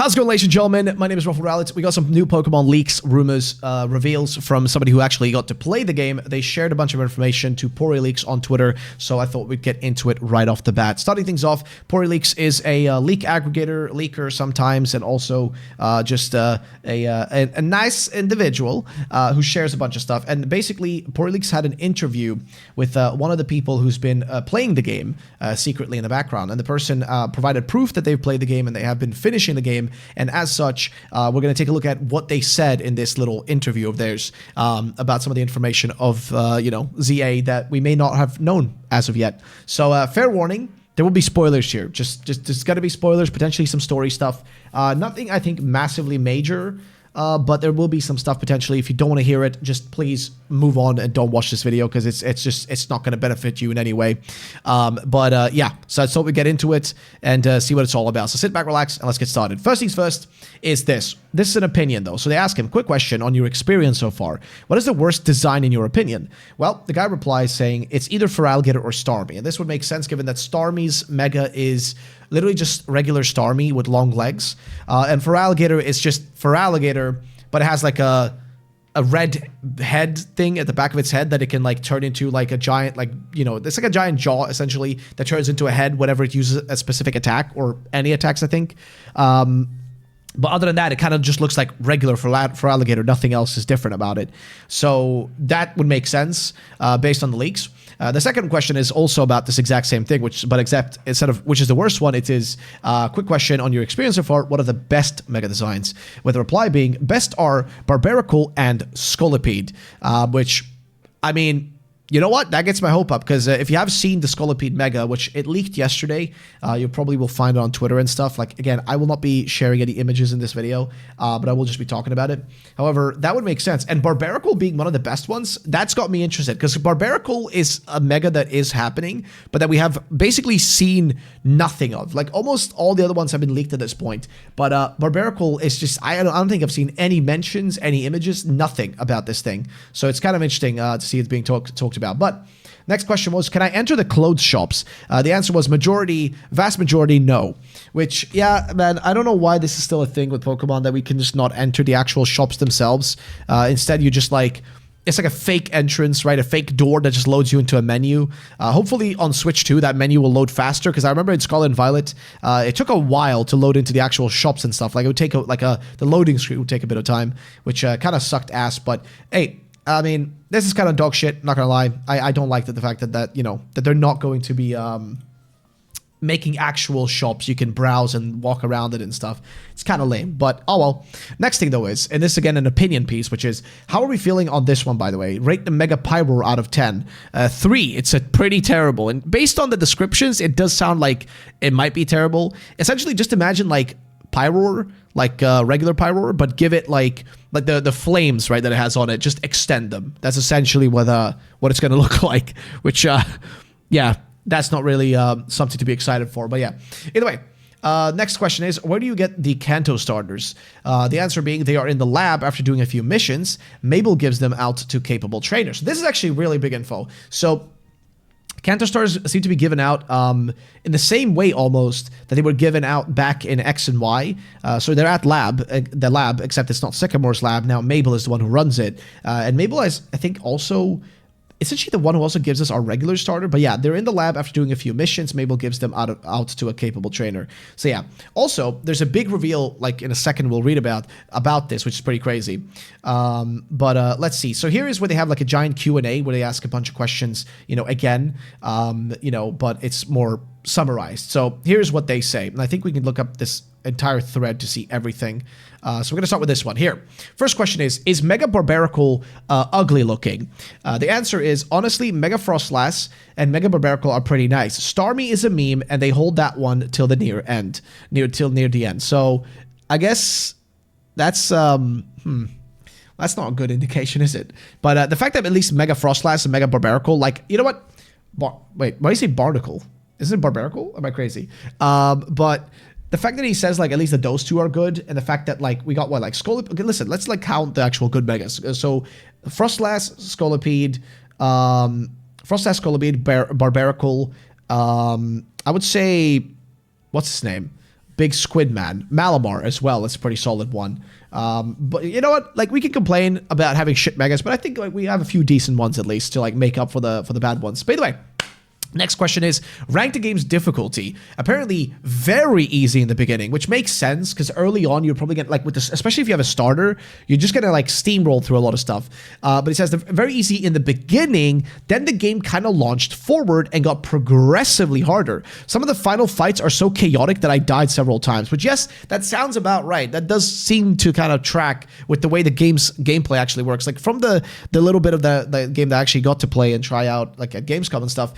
How's it going, ladies and gentlemen? My name is RuffledRowlit. We got some new Pokemon leaks, rumors, reveals from somebody who actually got to play the game. They shared a bunch of information to PoriLeaks on Twitter, so I thought we'd get into it right off the bat. Starting things off, PoriLeaks is a leak aggregator, leaker sometimes, and also just a nice individual who shares a bunch of stuff. And basically, PoriLeaks had an interview with one of the people who's been playing the game secretly in the background, and the person provided proof that they've played the game and they have been finishing the game. And as such, we're going to take a look at what they said in this little interview of theirs about some of the information of, ZA that we may not have known as of yet. So fair warning, there will be spoilers here. Just there's got to be spoilers, potentially some story stuff. Nothing, I think, massively major. But there will be some stuff potentially. If you don't want to hear it, just please move on and don't watch this video because it's not going to benefit you in any way. Yeah, so I thought we'd get into it and see what it's all about. So sit back, relax, and let's get started. First things first is this. This is an opinion, though. So they ask him, quick question on your experience so far. What is the worst design in your opinion? Well, the guy replies saying it's either Feraligatr or Starmie. And this would make sense given that Starmie's Mega is literally just regular Starmie with long legs. And Feraligatr is just Feraligatr, but it has like a red head thing at the back of its head that it can like turn into like a giant, it's like a giant jaw essentially that turns into a head whenever it uses a specific attack or any attacks, I think. But other than that, it kind of just looks like regular Feraligatr. Nothing else is different about it. So that would make sense based on the leaks. The second question is also about this exact same thing, which is the worst one, it is quick question on your experience so far. What are the best Mega designs? With the reply being best are Barbaracle and Scolipede, which, I mean, you know what? That gets my hope up because if you have seen the Scolipede Mega, which it leaked yesterday, you probably will find it on Twitter and stuff. Like, again, I will not be sharing any images in this video, but I will just be talking about it. However, that would make sense. And Barbaracle being one of the best ones, that's got me interested because Barbaracle is a Mega that is happening, but that we have basically seen nothing of. Like, almost all the other ones have been leaked at this point. But Barbaracle is just, I don't think I've seen any mentions, any images, nothing about this thing. So it's kind of interesting to see it being talked about. But next question was, can I enter the clothes shops? The answer was vast majority, no. Which, yeah, man, I don't know why this is still a thing with Pokemon that we can just not enter the actual shops themselves. Instead, you just it's like a fake entrance, right? A fake door that just loads you into a menu. Hopefully on Switch 2, that menu will load faster because I remember in Scarlet and Violet, it took a while to load into the actual shops and stuff. Like it would take the loading screen would take a bit of time, which kind of sucked ass. But hey, I mean, this is kind of dog shit, not gonna lie. I don't like the fact that they're not going to be making actual shops you can browse and walk around it and stuff. It's kind of lame, but oh well. Next thing though is, and this is again an opinion piece, which is, how are we feeling on this one, by the way? Rate the Mega Pyroar out of 10. 3, it's a pretty terrible. And based on the descriptions, it does sound like it might be terrible. Essentially, just imagine like Pyroar, like regular Pyroar, but give it like the flames, right, that it has on it, just extend them. That's essentially what it's going to look like, which, yeah, that's not really something to be excited for. But yeah, either way, next question is, where do you get the Kanto starters? The answer being they are in the lab after doing a few missions. Mabel gives them out to capable trainers. This is actually really big info. So Kanto stars seem to be given out in the same way almost that they were given out back in X and Y. So they're at the lab, except it's not Sycamore's lab. Now Mabel is the one who runs it. And Mabel is, I think, also essentially the one who also gives us our regular starter. But yeah, they're in the lab after doing a few missions. Mabel gives them out to a capable trainer. So yeah. Also, there's a big reveal, like in a second we'll read about this, which is pretty crazy. Let's see. So here is where they have like a giant Q&A where they ask a bunch of questions, again, but it's more summarized. So here's what they say. And I think we can look up this entire thread to see everything. So we're going to start with this one here. First question is Mega Barbaracle ugly looking? The answer is, honestly, Mega Frostlass and Mega Barbaracle are pretty nice. Starmie is a meme, and they hold that one till the near the end. So I guess that's that's not a good indication, is it? But the fact that at least Mega Frostlass and Mega Barbaracle, like, you know what? Wait, why do you say Barnacle? Isn't it Barbaracle? Am I crazy? But the fact that he says, like, at least that those two are good, and the fact that, like, we got, what, like, Scolipede? Okay, listen, let's, like, count the actual good Megas. So, Frostlass, Scolipede, Barbaracle, I would say, what's his name? Big Squid Man. Malamar as well. That's a pretty solid one. But you know what? Like, we can complain about having shit megas, but I think like we have a few decent ones at least to like make up for the bad ones. But either way, next question is, rank the game's difficulty. Apparently very easy in the beginning, which makes sense because early on you're probably going to, like with this, especially if you have a starter, you're just going to like steamroll through a lot of stuff. But it says very easy in the beginning, then the game kind of launched forward and got progressively harder. Some of the final fights are so chaotic that I died several times, which yes, that sounds about right. That does seem to kind of track with the way the game's gameplay actually works. Like from the little bit of the game that I actually got to play and try out like at Gamescom and stuff,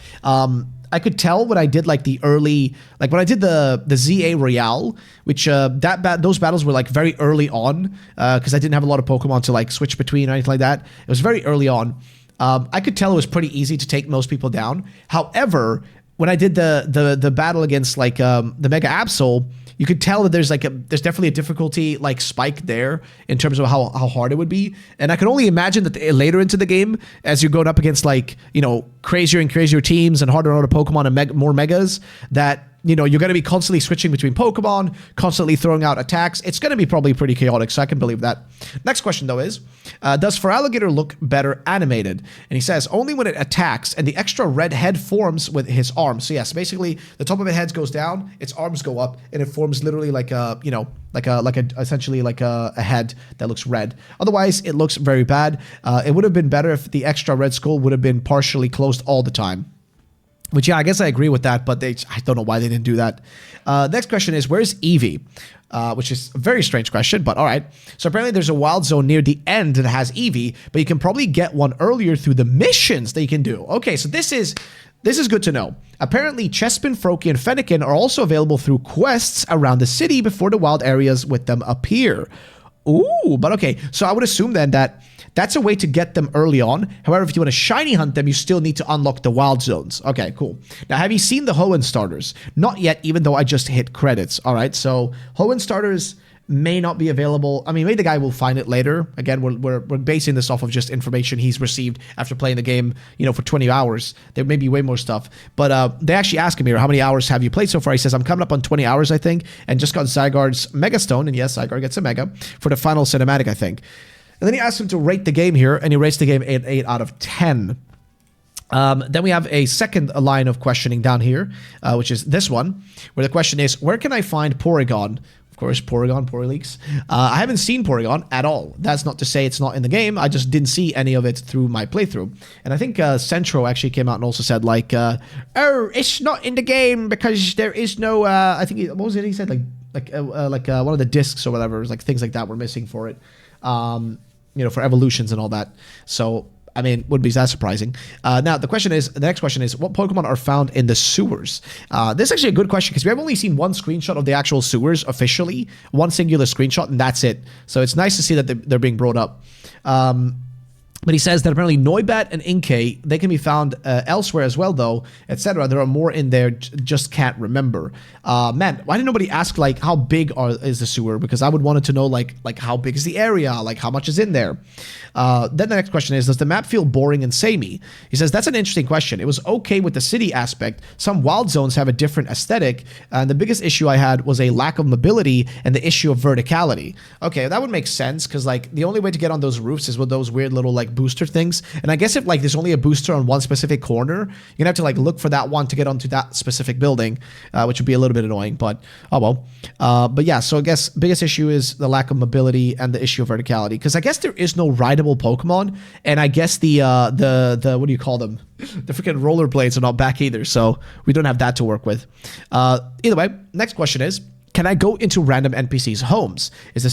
I could tell when I did like the early, like when I did the ZA Royale, which those battles were like very early on, because I didn't have a lot of Pokemon to like switch between or anything like that. It was very early on. I could tell it was pretty easy to take most people down. However, when I did the battle against like the Mega Absol, you could tell that there's definitely a difficulty like spike there in terms of how hard it would be. And I could only imagine that later into the game, as you're going up against like, you know, crazier and crazier teams and harder and harder Pokemon and more megas, that, you know, you're going to be constantly switching between Pokemon, constantly throwing out attacks. It's going to be probably pretty chaotic, so I can believe that. Next question, though, is, does Feraligatr look better animated? And he says, only when it attacks and the extra red head forms with his arms. So yes, basically, the top of its head goes down, its arms go up, and it forms literally like a, you know, essentially like a head that looks red. Otherwise, it looks very bad. It would have been better if the extra red skull would have been partially closed all the time. Which, yeah, I guess I agree with that, but I don't know why they didn't do that. Next question is, where's Eevee? Which is a very strange question, but all right. So apparently there's a wild zone near the end that has Eevee, but you can probably get one earlier through the missions that you can do. Okay, so this is good to know. Apparently, Chespin, Froakie, and Fennekin are also available through quests around the city before the wild areas with them appear. Ooh, but okay. So I would assume then that that's a way to get them early on. However, if you want to shiny hunt them, you still need to unlock the wild zones. Okay, cool. Now, have you seen the Hoenn starters? Not yet, even though I just hit credits. All right, so Hoenn starters may not be available. I mean, maybe the guy will find it later. Again, we're basing this off of just information he's received after playing the game, you know, for 20 hours. There may be way more stuff. But they actually ask him here, how many hours have you played so far? He says, I'm coming up on 20 hours, I think, and just got Zygarde's Mega Stone. And yes, Zygarde gets a Mega for the final cinematic, I think. And then he asks him to rate the game here, and he rates the game 8 out of 10. Then we have a second line of questioning down here, which is this one, where the question is, where can I find Porygon? Of course, Poryleaks. I haven't seen Porygon at all. That's not to say it's not in the game. I just didn't see any of it through my playthrough. And I think Centro actually came out and also said, like, oh, it's not in the game because there is no, I think, what was it he said? Like one of the discs or whatever, like things like that were missing for it. You know, for evolutions and all that. So, I mean, wouldn't be that surprising. Now, the next question is, what Pokemon are found in the sewers? This is actually a good question because we have only seen one screenshot of the actual sewers officially, one singular screenshot, and that's it. So it's nice to see that they're being brought up. But he says that apparently Noibat and Inkay, they can be found elsewhere as well, though, etc. There are more in there, just can't remember. Man, why didn't nobody ask, like, how big is the sewer? Because I would want to know, like how big is the area? Like, how much is in there? Then the next question is, does the map feel boring and samey? He says, that's an interesting question. It was okay with the city aspect. Some wild zones have a different aesthetic, and the biggest issue I had was a lack of mobility and the issue of verticality. Okay, that would make sense, because, like, the only way to get on those roofs is with those weird little, like, booster things. And I guess if, like, there's only a booster on one specific corner, you're gonna have to, like, look for that one to get onto that specific building, which would be a little bit annoying, but oh well. But yeah, so I guess biggest issue is the lack of mobility and the issue of verticality, because I guess there is no rideable Pokemon, and I guess the what do you call them? The freaking rollerblades are not back either, so we don't have that to work with. Either way, next question is, can I go into random NPCs' homes? Does the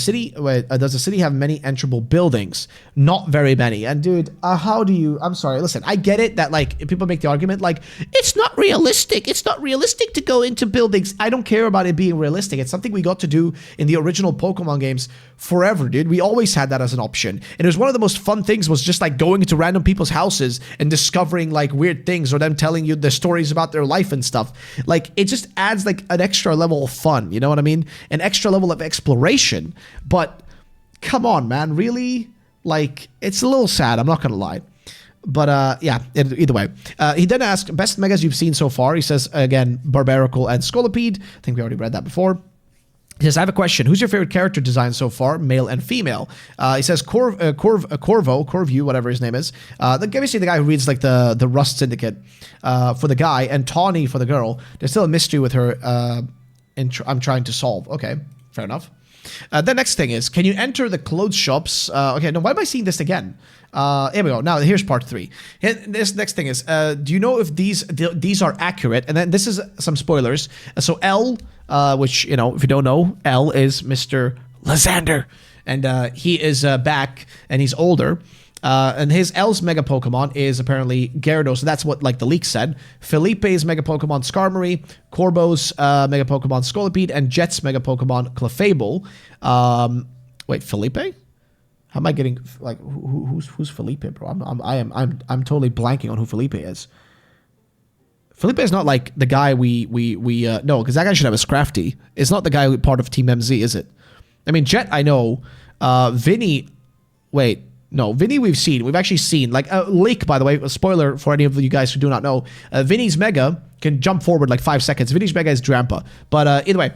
city have many enterable buildings? Not very many. And dude, how do you... I'm sorry, listen, I get it that, like, people make the argument, like, it's not realistic. It's not realistic to go into buildings. I don't care about it being realistic. It's something we got to do in the original Pokemon games forever, dude. We always had that as an option. And it was one of the most fun things, was just, like, going into random people's houses and discovering, like, weird things, or them telling you the stories about their life and stuff. Like, it just adds, like, an extra level of fun, you know what I mean? An extra level of exploration. But come on, man, really? Like, it's a little sad, I'm not gonna lie. But yeah, either way. He then asked, best megas you've seen so far. He says, again, Barbaracle and Scolipede. I think we already read that before. He says, I have a question. Who's your favorite character design so far, male and female? He says Corvo, whatever his name is. Obviously the guy who reads like the Rust Syndicate for the guy, and Tawny for the girl. There's still a mystery with her I'm trying to solve. Okay, fair enough. The next thing is, can you enter the clothes shops? Okay, no, why am I seeing this again? Here we go. Now, here's part 3. This next thing is, do you know if these are accurate? And then this is some spoilers. So L, which, you know, if you don't know, L is Mr. Lysander. And he is back, and he's older. And his L's Mega Pokemon is apparently Gyarados, so that's what like the leak said. Felipe's Mega Pokemon Skarmory, Corbo's Mega Pokemon Scolipede, and Jet's Mega Pokemon Clefable. Wait, Felipe? How am I getting like who's Felipe, bro? I'm totally blanking on who Felipe is. Felipe is not like the guy we no, because that guy should have a Scrafty. It's not the guy part of Team MZ, is it? I mean, Jet, I know. Vinny, wait. No, Vinny we've seen. We've actually seen. Like, Lake, by the way, a spoiler for any of you guys who do not know. Vinny's Mega can jump forward like 5 seconds. Vinny's Mega is Drampa. But either way,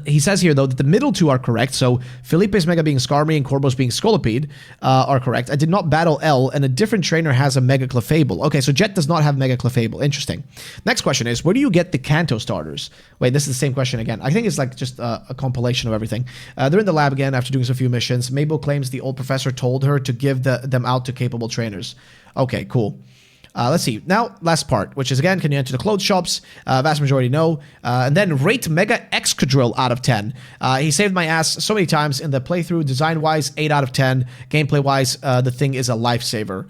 he says here, though, that the middle two are correct. So Felipe's Mega being Skarmory and Corbo's being Scolipede are correct. I did not battle L, and a different trainer has a Mega Clefable. Okay, so Jet does not have Mega Clefable. Interesting. Next question is, where do you get the Kanto starters? Wait, this is the same question again. I think it's like just a compilation of everything. They're in the lab again after doing a few missions. Mabel claims the old professor told her to give them out to capable trainers. Okay, cool. Let's see. Now, last part, which is, again, can you enter the clothes shops? Vast majority no. And then rate Mega Excadrill out of 10. He saved my ass so many times in the playthrough. Design-wise, 8 out of 10. Gameplay-wise, the thing is a lifesaver.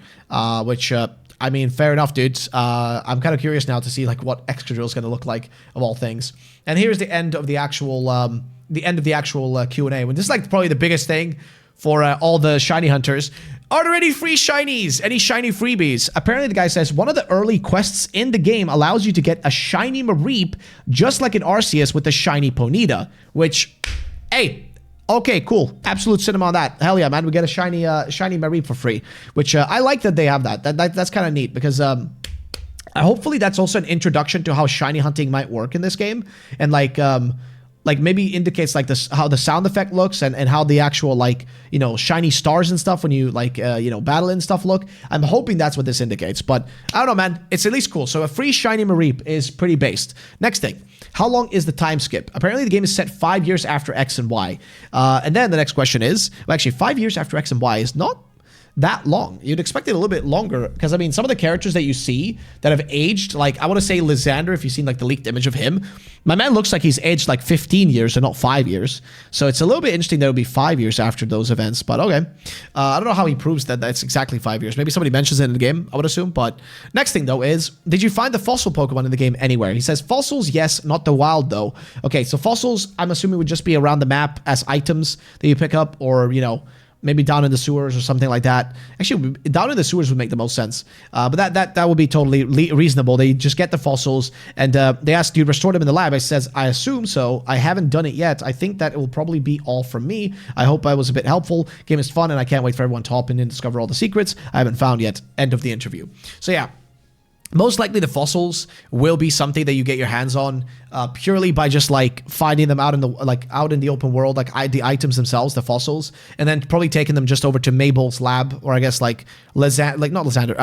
Which, I mean, fair enough, dudes. I'm kind of curious now to see like what Excadrill is going to look like, of all things. And here's the end of the actual Q&A. When this is like probably the biggest thing for all the shiny hunters. Are there any free shinies? Any shiny freebies? Apparently, the guy says one of the early quests in the game allows you to get a shiny Mareep, just like in Arceus with the shiny Ponyta. Which, hey, okay, cool. Absolute cinema on that. Hell yeah, man. We get a shiny Mareep for free. Which I like that they have that. That's kind of neat because hopefully that's also an introduction to how shiny hunting might work in this game. And like maybe indicates like this how the sound effect looks and how the actual like, you know, shiny stars and stuff when you like you know, battle and stuff look. I'm hoping that's what this indicates, but I don't know, man. It's at least cool. So a free shiny Mareep is pretty based. Next thing, how long is the time skip? Apparently the game is set 5 years after X and Y. And then the next question is, well, actually 5 years after X and Y is not that long. You'd expect it a little bit longer because, I mean, some of the characters that you see that have aged, like I want to say Lysander, if you've seen like the leaked image of him, my man looks like he's aged like 15 years and not 5 years. So it's a little bit interesting that it would be 5 years after those events, but okay. I don't know how he proves that that's exactly 5 years. Maybe somebody mentions it in the game, I would assume. But next thing though is, did you find the fossil Pokemon in the game anywhere? He says fossils, yes, not the wild though. Okay, so fossils, I'm assuming would just be around the map as items that you pick up, or, you know, maybe down in the sewers or something like that. Actually, down in the sewers would make the most sense. But that would be totally reasonable. They just get the fossils, and they ask, do you restore them in the lab? I says, I assume so. I haven't done it yet. I think that it will probably be all from me. I hope I was a bit helpful. Game is fun, and I can't wait for everyone to hop in and discover all the secrets I haven't found yet. End of the interview. So yeah. Most likely the fossils will be something that you get your hands on purely by just like finding them out in the open world, like the items themselves, the fossils, and then probably taking them just over to Mabel's lab, or I guess like not Lysander,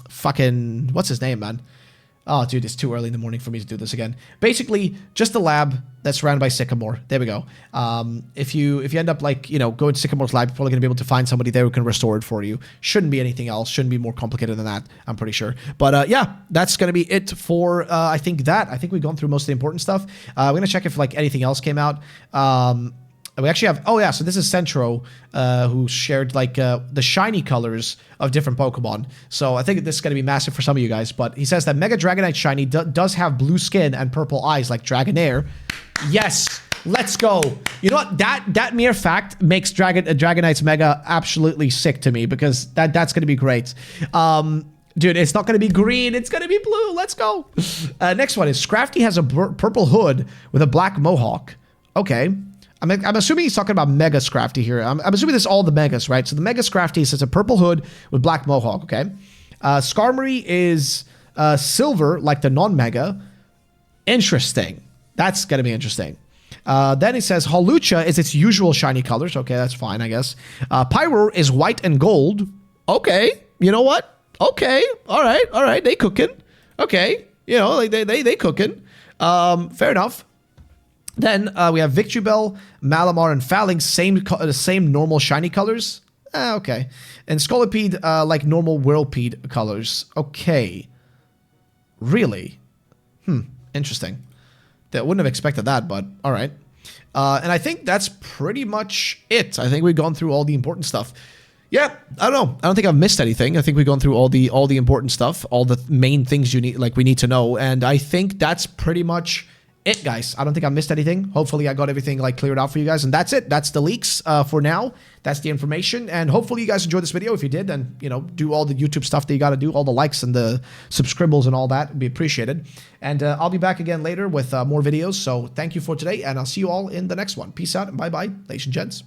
fucking what's his name, man? Oh, dude, it's too early in the morning for me to do this again. Basically, just a lab that's surrounded by Sycamore. There we go. If you end up like, you know, going to Sycamore's lab, you're probably going to be able to find somebody there who can restore it for you. Shouldn't be anything else. Shouldn't be more complicated than that, I'm pretty sure. But yeah, that's going to be it for, I think we've gone through most of the important stuff. We're going to check if like anything else came out. We actually have, oh yeah, so this is Centro, who shared like the shiny colors of different Pokemon. So I think this is going to be massive for some of you guys, but he says that Mega Dragonite Shiny does have blue skin and purple eyes like Dragonair. Yes, let's go. You know what, that mere fact makes Dragonite's Mega absolutely sick to me, because that's going to be great. Dude, it's not going to be green. It's going to be blue. Let's go. Next one is Scrafty has a purple hood with a black mohawk. Okay. I'm assuming he's talking about Mega Scrafty here. I'm assuming this is all the Megas, right? So the Mega Scrafty is a purple hood with black mohawk, okay? Skarmory is silver, like the non-Mega. Interesting. That's going to be interesting. Then it says Hawlucha is its usual shiny colors. Okay, that's fine, I guess. Pyro is white and gold. Okay, you know what? Okay, all right, they cooking. Okay, you know, like they cooking. Fair enough. Then we have Victreebel, Malamar, and Phalanx, same normal shiny colors. Okay. And Scolipede, like normal Whirlpede colors. Okay. Really? Interesting. That wouldn't have expected that, but all right. And I think that's pretty much it. I think we've gone through all the important stuff. Yeah, I don't know. I don't think I've missed anything. I think we've gone through all the important stuff, all the main things you need, like we need to know. And I think that's pretty much it, guys. I don't think I missed anything. Hopefully I got everything like cleared out for you guys, and that's it. That's the leaks for now. That's the information, and hopefully you guys enjoyed this video. If you did, then you know, do all the YouTube stuff that you got to do, all the likes and the subscribbles and all that would be appreciated. And I'll be back again later with more videos. So thank you for today, and I'll see you all in the next one. Peace out and bye bye, ladies and gents.